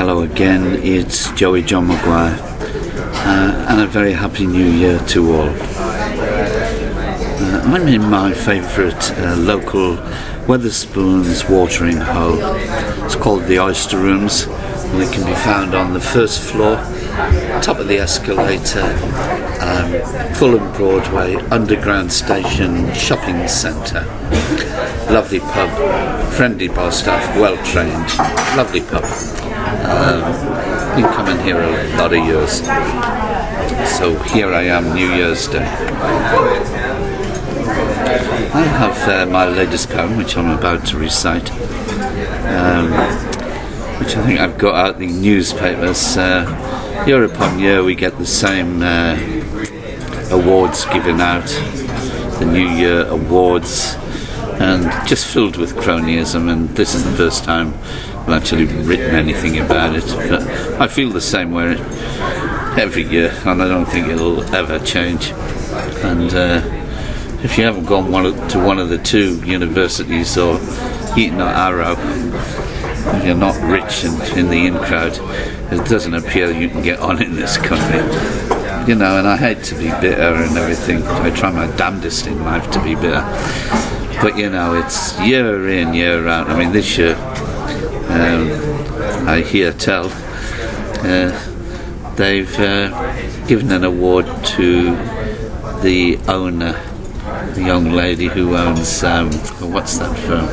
Hello again, it's Joey John Maguire, and a very happy new year to all. I'm in my favourite local Wetherspoons watering hole. It's called the Oyster Rooms, and it can be found on the first floor, top of the escalator, Fulham Broadway, underground station, shopping centre. Lovely pub, friendly bar staff, well trained, lovely pub. Been coming here a lot of years, so here I am, New Year's Day. I have my latest poem, which I'm about to recite, which I think I've got out the newspapers. Year upon year we get the same awards given out, the New Year awards, and just filled with cronyism, and this is the first time I've actually written anything about it. But I feel the same way every year, and I don't think it'll ever change. And if you haven't gone to one of the two universities or Eton or Arrow, if you're not rich and in the in crowd, it doesn't appear you can get on in this country. You know, and I hate to be bitter and everything. I try my damnedest in life to be bitter. But you know, it's year in, year out. I mean, this year, I hear tell, they've given an award to the owner, the young lady who owns, what's that firm?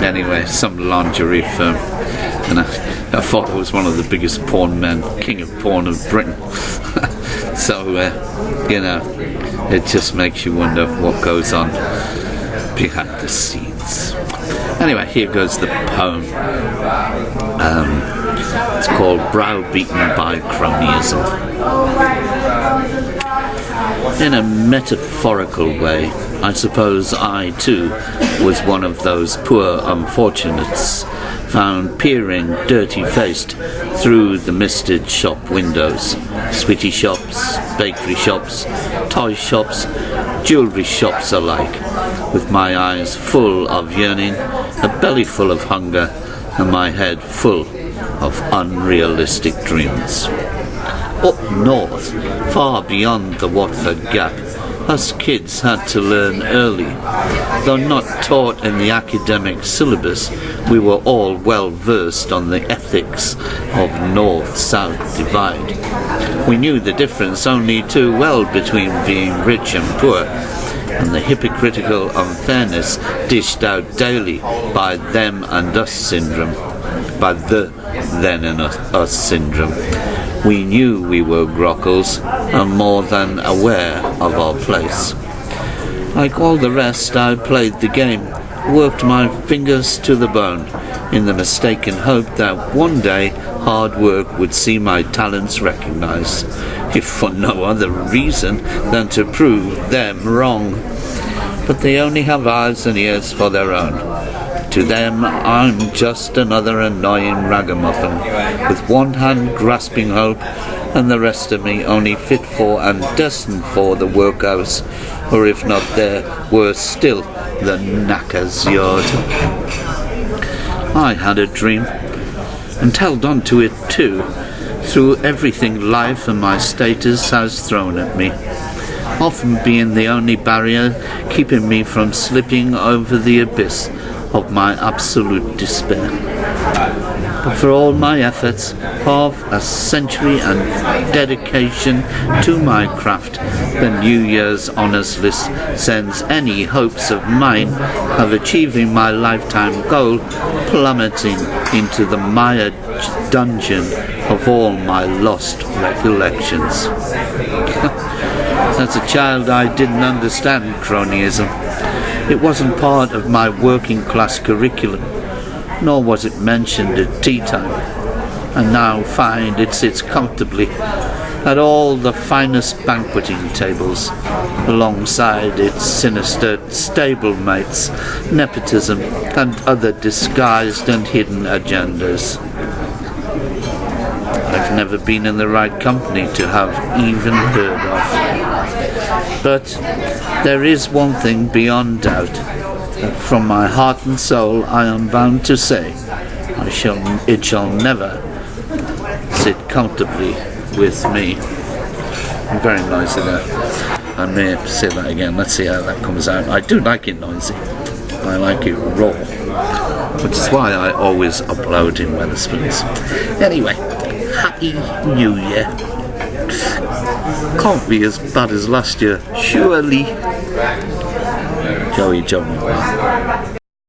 Anyway, some lingerie firm. And I thought I was one of the biggest porn men, king of porn of Britain. So, you know, it just makes you wonder what goes on behind the scenes. Anyway, here goes the poem. It's called Browbeaten by Cronyism. In a metaphorical way, I suppose I too was one of those poor unfortunates found peering dirty-faced through the misted shop windows. Sweetie shops, bakery shops, toy shops, jewellery shops alike, with my eyes full of yearning, a belly full of hunger, and my head full of unrealistic dreams. Up north, far beyond the Watford Gap, us kids had to learn early. Though not taught in the academic syllabus, we were all well versed on the ethics of North-South divide. We knew the difference only too well between being rich and poor, and the hypocritical unfairness dished out daily by them and us syndrome, by the then and us syndrome. We knew we were grockles and more than aware of our place. Like all the rest, I played the game, worked my fingers to the bone, in the mistaken hope that one day hard work would see my talents recognized, if for no other reason than to prove them wrong. But they only have eyes and ears for their own. To them, I'm just another annoying ragamuffin, with one hand grasping hope, and the rest of me only fit for and destined for the workhouse, or if not there, worse still, the knacker's yard. I had a dream, and held on to it too, through everything life and my status has thrown at me, often being the only barrier keeping me from slipping over the abyss of my absolute despair. But for all my efforts of a century and dedication to my craft, the New Year's honours list sends any hopes of mine of achieving my lifetime goal plummeting into the mired dungeon of all my lost recollections. As a child, I didn't understand cronyism. It wasn't part of my working class curriculum, nor was it mentioned at tea time, and now find it sits comfortably at all the finest banqueting tables, alongside its sinister stablemates, nepotism, and other disguised and hidden agendas. I've never been in the right company to have even heard of. But there is one thing beyond doubt, that from my heart and soul I am bound to say, It shall never sit comfortably with me. Very noisy there. I may say that again. Let's see how that comes out. I do like it noisy. I like it raw, which is why I always upload in Wetherspoons. Anyway, Happy New Year. Can't be as bad as last year, surely. Joey John.